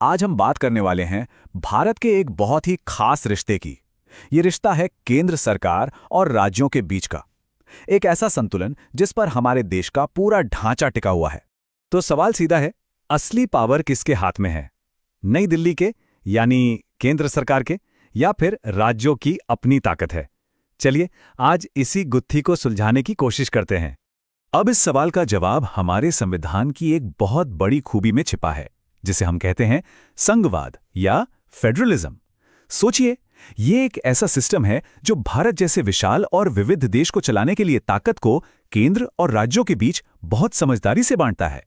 आज हम बात करने वाले हैं भारत के एक बहुत ही खास रिश्ते की। ये रिश्ता है केंद्र सरकार और राज्यों के बीच का। एक ऐसा संतुलन जिस पर हमारे देश का पूरा ढांचा टिका हुआ है। तो सवाल सीधा है, असली पावर किसके हाथ में है? नई दिल्ली के, यानी केंद्र सरकार के, या फिर राज्यों की अपनी ताकत है? चलिए आज इसी गुत्थी को सुलझाने की कोशिश करते हैं। अब इस सवाल का जवाब हमारे संविधान की एक बहुत बड़ी खूबी में छिपा है, जिसे हम कहते हैं संघवाद या फेडरलिज्म। सोचिए, ये एक ऐसा सिस्टम है जो भारत जैसे विशाल और विविध देश को चलाने के लिए ताकत को केंद्र और राज्यों के बीच बहुत समझदारी से बांटता है।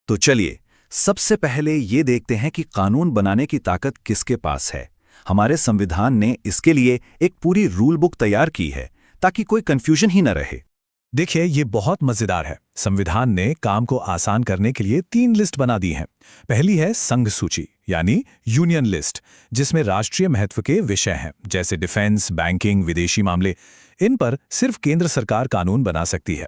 तो चलिए सबसे पहले ये देखते हैं कि कानून बनाने की ताकत किसके पास है। हमारे संविधान ने इसके लिए एक पूरी रूल बुक तैयार की है ताकि कोई कंफ्यूजन ही न रहे। देखिए, ये बहुत मजेदार है। संविधान ने काम को आसान करने के लिए 3 लिस्ट बना दी हैं। पहली है संघ सूची यानी यूनियन लिस्ट, जिसमें राष्ट्रीय महत्व के विषय हैं जैसे डिफेंस, बैंकिंग, विदेशी मामले। इन पर सिर्फ केंद्र सरकार कानून बना सकती है।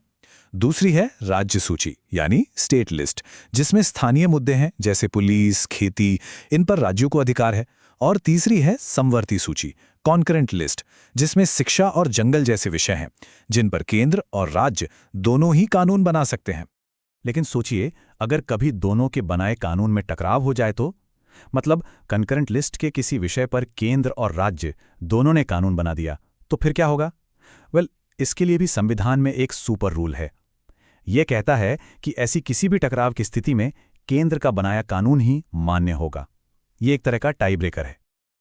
दूसरी है राज्य सूची यानी स्टेट लिस्ट, जिसमें स्थानीय मुद्दे हैं जैसे पुलिस, खेती, इन पर राज्यों को अधिकार है। और तीसरी है समवर्ती सूची कॉन्करेंट लिस्ट, जिसमें शिक्षा और जंगल जैसे विषय हैं जिन पर केंद्र और राज्य दोनों ही कानून बना सकते हैं। लेकिन सोचिए, अगर कभी दोनों के बनाए कानून में टकराव हो जाए तो? मतलब कंकरेंट लिस्ट के किसी विषय पर केंद्र और राज्य दोनों ने कानून बना दिया, तो फिर क्या होगा? इसके लिए भी संविधान में एक सुपर रूल है। यह कहता है कि ऐसी किसी भी टकराव की स्थिति में केंद्र का बनाया कानून ही मान्य होगा। ये एक तरह का टाई ब्रेकर है।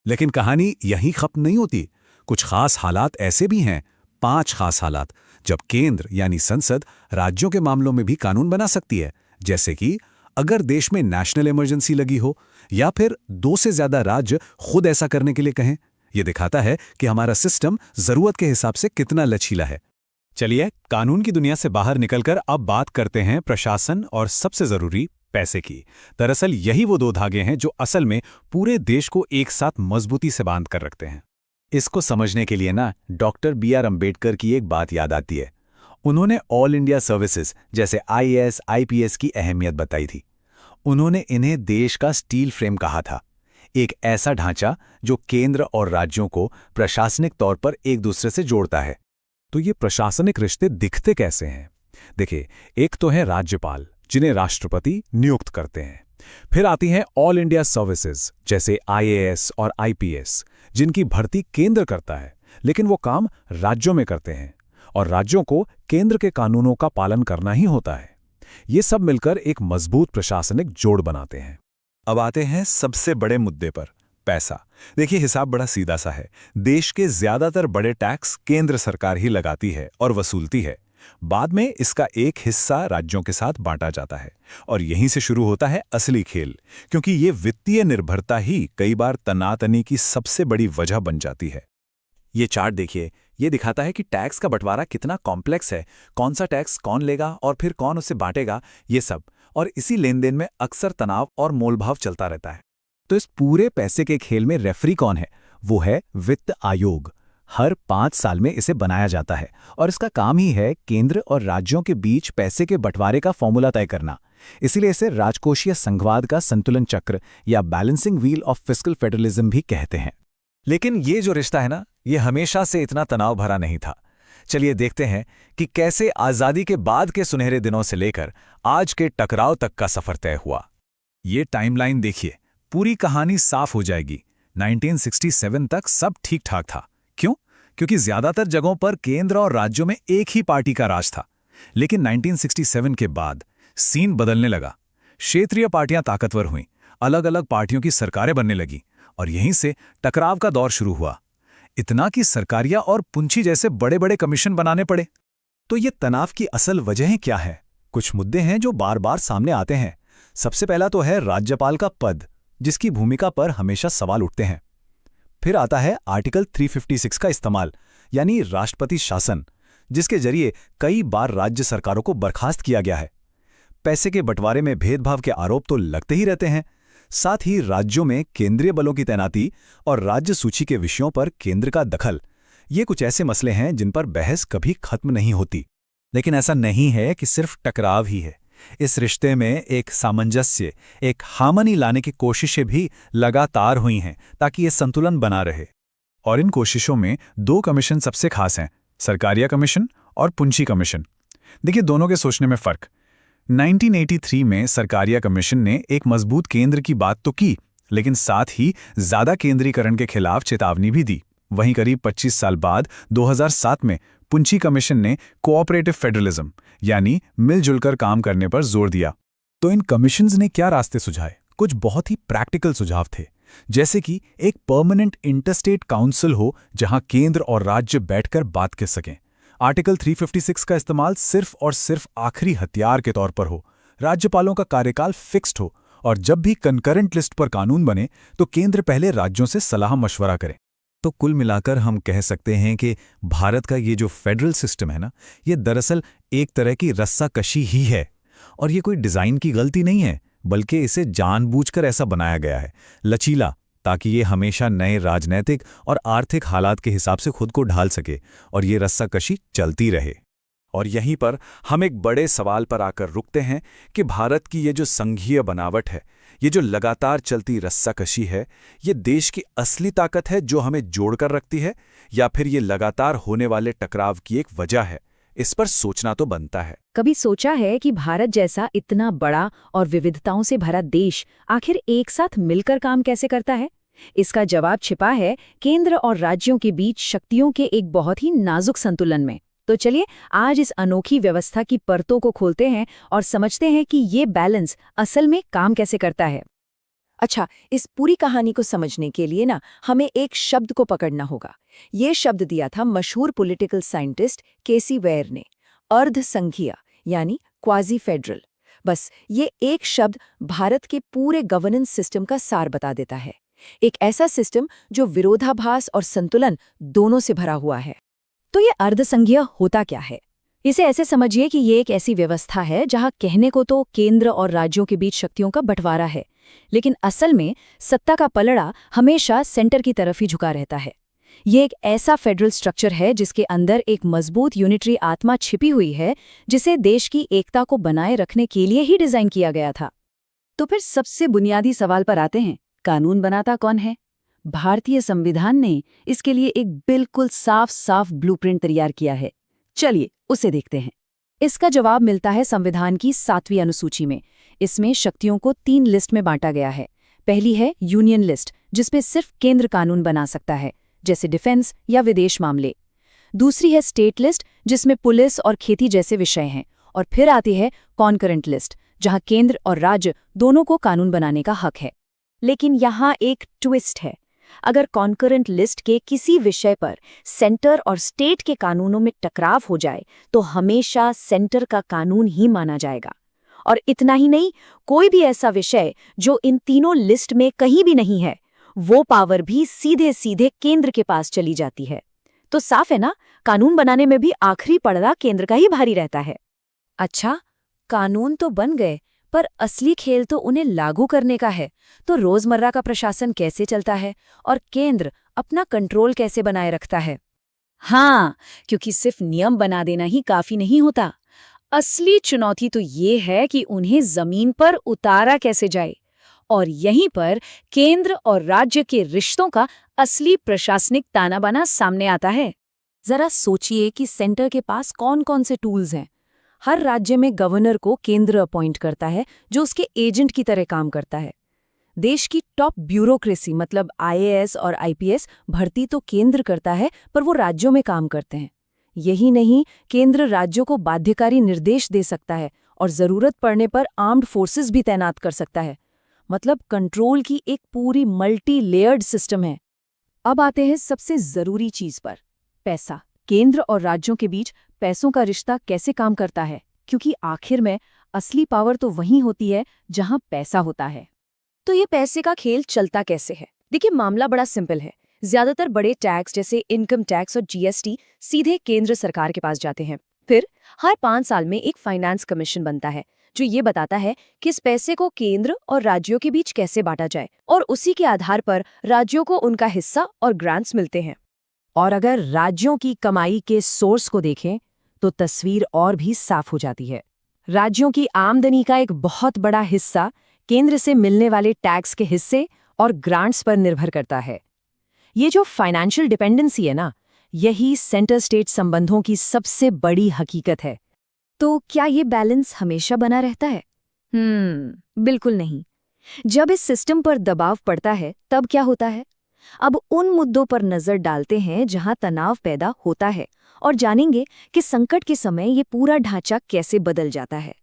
लेकिन कहानी यहीं खत्म नहीं होती। कुछ खास हालात ऐसे भी हैं, 5 खास हालात, जब केंद्र यानी संसद राज्यों के मामलों में भी कानून बना सकती है। जैसे कि अगर देश में नेशनल इमरजेंसी लगी हो या फिर 2 से ज्यादा राज्य खुद ऐसा करने के लिए कहें। यह दिखाता है कि हमारा सिस्टम जरूरत के हिसाब से कितना लचीला है। चलिए कानून की दुनिया से बाहर निकलकर अब बात करते हैं प्रशासन और सबसे जरूरी पैसे की। दरअसल यही वो 2 धागे हैं जो असल में पूरे देश को एक साथ मजबूती से बांध कर रखते हैं। इसको समझने के लिए ना डॉक्टर B.R. अम्बेडकर की एक बात याद आती है। उन्होंने ऑल इंडिया सर्विसेज जैसे IAS, IPS की अहमियत बताई थी। उन्होंने इन्हें देश का स्टील फ्रेम कहा था, एक ऐसा ढांचा जो केंद्र और राज्यों को प्रशासनिक तौर पर एक दूसरे से जोड़ता है। तो ये प्रशासनिक रिश्ते दिखते कैसे हैं? देखिए, एक तो है राज्यपाल, जिन्हें राष्ट्रपति नियुक्त करते हैं। फिर आती हैं ऑल इंडिया सर्विसेज जैसे IAS और IPS, जिनकी भर्ती केंद्र करता है, लेकिन वो काम राज्यों में करते हैं और राज्यों को केंद्र के कानूनों का पालन करना ही होता है। ये सब मिलकर एक मजबूत प्रशासनिक जोड़ बनाते हैं। अब आते हैं सबसे बड़े मुद्दे पर, पैसा। देखिए, हिसाब बड़ा सीधा सा है। देश के ज्यादातर बड़े टैक्स केंद्र सरकार ही लगाती है और वसूलती है। बाद में इसका एक हिस्सा राज्यों के साथ बांटा जाता है और यहीं से शुरू होता है असली खेल, क्योंकि ये वित्तीय निर्भरता ही कई बार तनातनी की सबसे बड़ी वजह बन जाती है। ये चार्ट देखिए, ये दिखाता है कि टैक्स का बंटवारा कितना कॉम्प्लेक्स है। कौन सा टैक्स कौन लेगा और फिर कौन उसे बांटेगा, ये सब। और इसी लेन देन में अक्सर तनाव और मोलभाव चलता रहता है। तो इस पूरे पैसे के खेल में रेफरी कौन है? वो है वित्त आयोग। हर 5 साल में इसे बनाया जाता है और इसका काम ही है केंद्र और राज्यों के बीच पैसे के बंटवारे का फॉर्मूला तय करना। इसीलिए इसे राजकोषीय संघवाद का संतुलन चक्र या balancing wheel of fiscal federalism भी कहते हैं। लेकिन ये जो रिश्ता है ना, ये हमेशा से इतना तनाव भरा नहीं था। चलिए देखते हैं कि कैसे आज़ादी के बाद के सुनहरे दिनों से लेकर आज के टकराव तक का सफर तय हुआ। ये टाइमलाइन देखिए, पूरी कहानी साफ हो जाएगी। 1967 तक सब ठीक ठाक था। क्यों? क्योंकि ज्यादातर जगहों पर केंद्र और राज्यों में एक ही पार्टी का राज था। लेकिन 1967 के बाद सीन बदलने लगा। क्षेत्रीय पार्टियां ताकतवर हुईं, अलग अलग पार्टियों की सरकारें बनने लगी और यहीं से टकराव का दौर शुरू हुआ। इतना कि सरकारिया और पुंछी जैसे बड़े बड़े कमीशन बनाने पड़े। तो ये तनाव की असल वजहें क्या हैं? कुछ मुद्दे हैं जो बार बार सामने आते हैं। सबसे पहला तो है राज्यपाल का पद, जिसकी भूमिका पर हमेशा सवाल उठते हैं। फिर आता है आर्टिकल 356 का इस्तेमाल, यानी राष्ट्रपति शासन, जिसके जरिए कई बार राज्य सरकारों को बर्खास्त किया गया है। पैसे के बंटवारे में भेदभाव के आरोप तो लगते ही रहते हैं। साथ ही राज्यों में केंद्रीय बलों की तैनाती और राज्य सूची के विषयों पर केंद्र का दखल, ये कुछ ऐसे मसले हैं जिन पर बहस कभी खत्म नहीं होती। लेकिन ऐसा नहीं है कि सिर्फ टकराव ही है। इस रिश्ते में एक सामंजस्य, एक हार्मनी लाने की कोशिशें भी लगातार हुई हैं ताकि ये संतुलन बना रहे। और इन कोशिशों में 2 कमीशन सबसे खास हैं, सरकारिया कमीशन और पुंछी कमीशन। देखिए दोनों के सोचने में फर्क। 1983 में सरकारिया कमीशन ने एक मजबूत केंद्र की बात तो की, लेकिन साथ ही ज्यादा केंद्रीकरण के खिलाफ चेतावनी भी दी। वहीं करीब 25 साल बाद 2007 में पुंछी कमीशन ने कोऑपरेटिव फेडरलिज्म यानी मिलजुलकर काम करने पर जोर दिया। तो इन कमीशंस ने क्या रास्ते सुझाए? कुछ बहुत ही प्रैक्टिकल सुझाव थे, जैसे कि एक परमानेंट इंटरस्टेट काउंसिल हो जहां केंद्र और राज्य बैठकर बात कर सकें। आर्टिकल 356 का इस्तेमाल सिर्फ और सिर्फ आखिरी हथियार के तौर पर हो। राज्यपालों का कार्यकाल फिक्स्ड हो और जब भी कंकरेंट लिस्ट पर कानून बने तो केंद्र पहले राज्यों से सलाह मशवरा करे। तो कुल मिलाकर हम कह सकते हैं कि भारत का ये जो फेडरल सिस्टम है ना, ये दरअसल एक तरह की रस्साकशी ही है। और ये कोई डिज़ाइन की गलती नहीं है, बल्कि इसे जानबूझकर ऐसा बनाया गया है, लचीला, ताकि ये हमेशा नए राजनीतिक और आर्थिक हालात के हिसाब से खुद को ढाल सके और ये रस्साकशी चलती रहे। और यहीं पर हम एक बड़े सवाल पर आकर रुकते हैं कि भारत की ये जो संघीय बनावट है, ये जो लगातार चलती रस्साकशी है, ये देश की असली ताकत है जो हमें जोड़कर रखती है, या फिर ये लगातार होने वाले टकराव की एक वजह है? इस पर सोचना तो बनता है। कभी सोचा है कि भारत जैसा इतना बड़ा और विविधताओं से भरा देश आखिर एक साथ मिलकर काम कैसे करता है? इसका जवाब छिपा है केंद्र और राज्यों के बीच शक्तियों के एक बहुत ही नाजुक संतुलन में। तो चलिए आज इस अनोखी व्यवस्था की परतों को खोलते हैं और समझते हैं कि ये बैलेंस असल में काम कैसे करता है। अच्छा, इस पूरी कहानी को समझने के लिए ना हमें एक शब्द को पकड़ना होगा। ये शब्द दिया था मशहूर पॉलिटिकल साइंटिस्ट केसी वेयर ने, अर्धसंघीय यानी क्वाजी फेडरल। बस ये एक शब्द भारत के पूरे गवर्नेंस सिस्टम का सार बता देता है। एक ऐसा सिस्टम जो विरोधाभास और संतुलन दोनों से भरा हुआ है। तो ये अर्धसंघीय होता क्या है? इसे ऐसे समझिए कि ये एक ऐसी व्यवस्था है जहां कहने को तो केंद्र और राज्यों के बीच शक्तियों का बंटवारा है, लेकिन असल में सत्ता का पलड़ा हमेशा सेंटर की तरफ ही झुका रहता है। ये एक ऐसा फेडरल स्ट्रक्चर है जिसके अंदर एक मजबूत यूनिटरी आत्मा छिपी हुई है, जिसे देश की एकता को बनाए रखने के लिए ही डिजाइन किया गया था। तो फिर सबसे बुनियादी सवाल पर आते हैं, कानून बनाता कौन है? भारतीय संविधान ने इसके लिए एक बिल्कुल साफ ब्लूप्रिंट तैयार किया है। चलिए उसे देखते हैं। इसका जवाब मिलता है संविधान की 7वीं अनुसूची में। इसमें शक्तियों को 3 लिस्ट में बांटा गया है। पहली है यूनियन लिस्ट, जिसमें सिर्फ केंद्र कानून बना सकता है, जैसे डिफेंस या विदेश मामले। दूसरी है स्टेट लिस्ट, जिसमें पुलिस और खेती जैसे विषय हैं। और फिर आती है कॉन्करेंट लिस्ट, जहां केंद्र और राज्य दोनों को कानून बनाने का हक है। लेकिन यहाँ एक ट्विस्ट है। अगर कॉन्करेंट लिस्ट के किसी विषय पर सेंटर और स्टेट के कानूनों में टकराव हो जाए तो हमेशा सेंटर का कानून ही माना जाएगा। और इतना ही नहीं, कोई भी ऐसा विषय जो इन तीनों लिस्ट में कहीं भी नहीं है, वो पावर भी सीधे सीधे केंद्र के पास चली जाती है। तो साफ है ना, कानून बनाने में भी आखिरी पड़दा केंद्र का ही भारी रहता है। अच्छा, कानून तो बन गए, पर असली खेल तो उन्हें लागू करने का है। तो रोजमर्रा का प्रशासन कैसे चलता है और केंद्र अपना कंट्रोल कैसे बनाए रखता है? हाँ, क्योंकि सिर्फ नियम बना देना ही काफी नहीं होता। असली चुनौती तो ये है कि उन्हें जमीन पर उतारा कैसे जाए। और यहीं पर केंद्र और राज्य के रिश्तों का असली प्रशासनिक तानाबाना सामने आता है। जरा सोचिए कि सेंटर के पास कौन कौन से टूल्स हैं। हर राज्य में गवर्नर को केंद्र अपॉइंट करता है, जो उसके एजेंट की तरह काम करता है। देश की टॉप ब्यूरोक्रेसी मतलब IAS और IPS भर्ती तो केंद्र करता है, पर वो राज्यों में काम करते हैं। यही नहीं, केंद्र राज्यों को बाध्यकारी निर्देश दे सकता है और जरूरत पड़ने पर आर्म्ड फोर्सेस भी तैनात कर सकता है। मतलब कंट्रोल की एक पूरी मल्टी लेयर्ड सिस्टम है। अब आते हैं सबसे जरूरी चीज पर, पैसा। केंद्र और राज्यों के बीच पैसों का रिश्ता कैसे काम करता है, क्योंकि आखिर में असली पावर तो वहीं होती है जहां पैसा होता है। तो ये पैसे का खेल चलता कैसे है? देखिए, मामला बड़ा सिंपल है। ज्यादातर बड़े टैक्स जैसे इनकम टैक्स और GST सीधे केंद्र सरकार के पास जाते हैं। फिर हर 5 साल में एक फाइनेंस कमीशन बनता है जो ये बताता है कि इस पैसे को केंद्र और राज्यों के बीच कैसे बांटा जाए, और उसी के आधार पर राज्यों को उनका हिस्सा और ग्रांट्स मिलते हैं। और अगर राज्यों की कमाई के सोर्स को देखें तो तस्वीर और भी साफ हो जाती है। राज्यों की आमदनी का एक बहुत बड़ा हिस्सा केंद्र से मिलने वाले टैक्स के हिस्से और ग्रांट्स पर निर्भर करता है। ये जो फाइनेंशियल डिपेंडेंसी है ना, यही सेंटर स्टेट संबंधों की सबसे बड़ी हकीकत है। तो क्या ये बैलेंस हमेशा बना रहता है? बिल्कुल नहीं। जब इस सिस्टम पर दबाव पड़ता है तब क्या होता है? अब उन मुद्दों पर नजर डालते हैं जहां तनाव पैदा होता है और जानेंगे कि संकट के समय ये पूरा ढांचा कैसे बदल जाता है।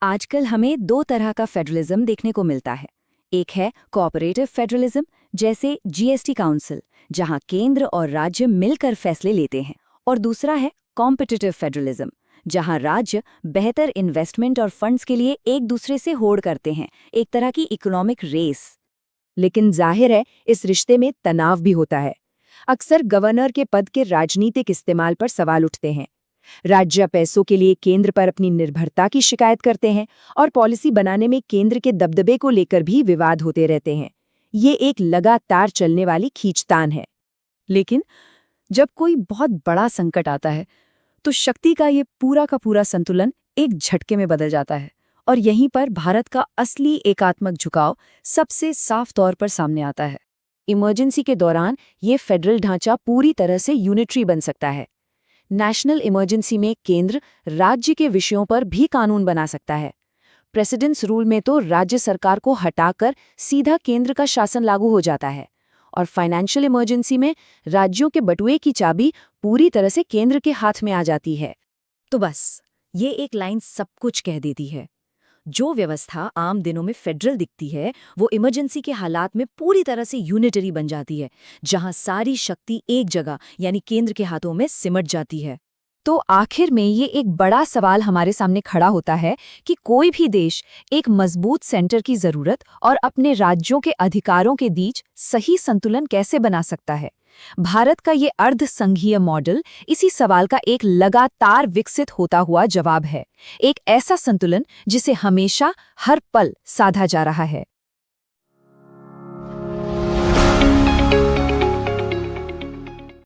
आजकल हमें दो तरह का फेडरलिज्म देखने को मिलता है। एक है कोऑपरेटिव फेडरलिज्म, जैसे जीएसटी काउंसिल, जहां केंद्र और राज्य मिलकर फैसले लेते हैं, और दूसरा है कॉम्पिटिटिव फेडरलिज्म, जहां राज्य बेहतर इन्वेस्टमेंट और फंड्स के लिए एक दूसरे से होड़ करते हैं, एक तरह की इकोनॉमिक रेस। लेकिन जाहिर है इस रिश्ते में तनाव भी होता है। अक्सर गवर्नर के पद के राजनीतिक इस्तेमाल पर सवाल उठते हैं। राज्य पैसों के लिए केंद्र पर अपनी निर्भरता की शिकायत करते हैं और पॉलिसी बनाने में केंद्र के दबदबे को लेकर भी विवाद होते रहते हैं। ये एक लगातार चलने वाली खींचतान है। लेकिन जब कोई बहुत बड़ा संकट आता है तो शक्ति का ये पूरा का पूरा संतुलन एक झटके में बदल जाता है, और यहीं पर भारत का असली एकात्मक झुकाव सबसे साफ तौर पर सामने आता है। इमरजेंसी के दौरान ये फेडरल ढांचा पूरी तरह से यूनिटरी बन सकता है। नेशनल इमरजेंसी में केंद्र राज्य के विषयों पर भी कानून बना सकता है। प्रेसिडेंट्स रूल में तो राज्य सरकार को हटाकर सीधा केंद्र का शासन लागू हो जाता है, और फाइनेंशियल इमरजेंसी में राज्यों के बटुए की चाबी पूरी तरह से केंद्र के हाथ में आ जाती है। तो बस ये एक लाइन सब कुछ कह देती है। जो व्यवस्था आम दिनों में फेडरल दिखती है, वो इमरजेंसी के हालात में पूरी तरह से यूनिटरी बन जाती है, जहां सारी शक्ति एक जगह यानी केंद्र के हाथों में सिमट जाती है। तो आखिर में ये एक बड़ा सवाल हमारे सामने खड़ा होता है कि कोई भी देश एक मजबूत सेंटर की जरूरत और अपने राज्यों के अधिकारों के बीच सही संतुलन कैसे बना सकता है। भारत का ये अर्ध संघीय मॉडल इसी सवाल का एक लगातार विकसित होता हुआ जवाब है, एक ऐसा संतुलन जिसे हमेशा हर पल साधा जा रहा है।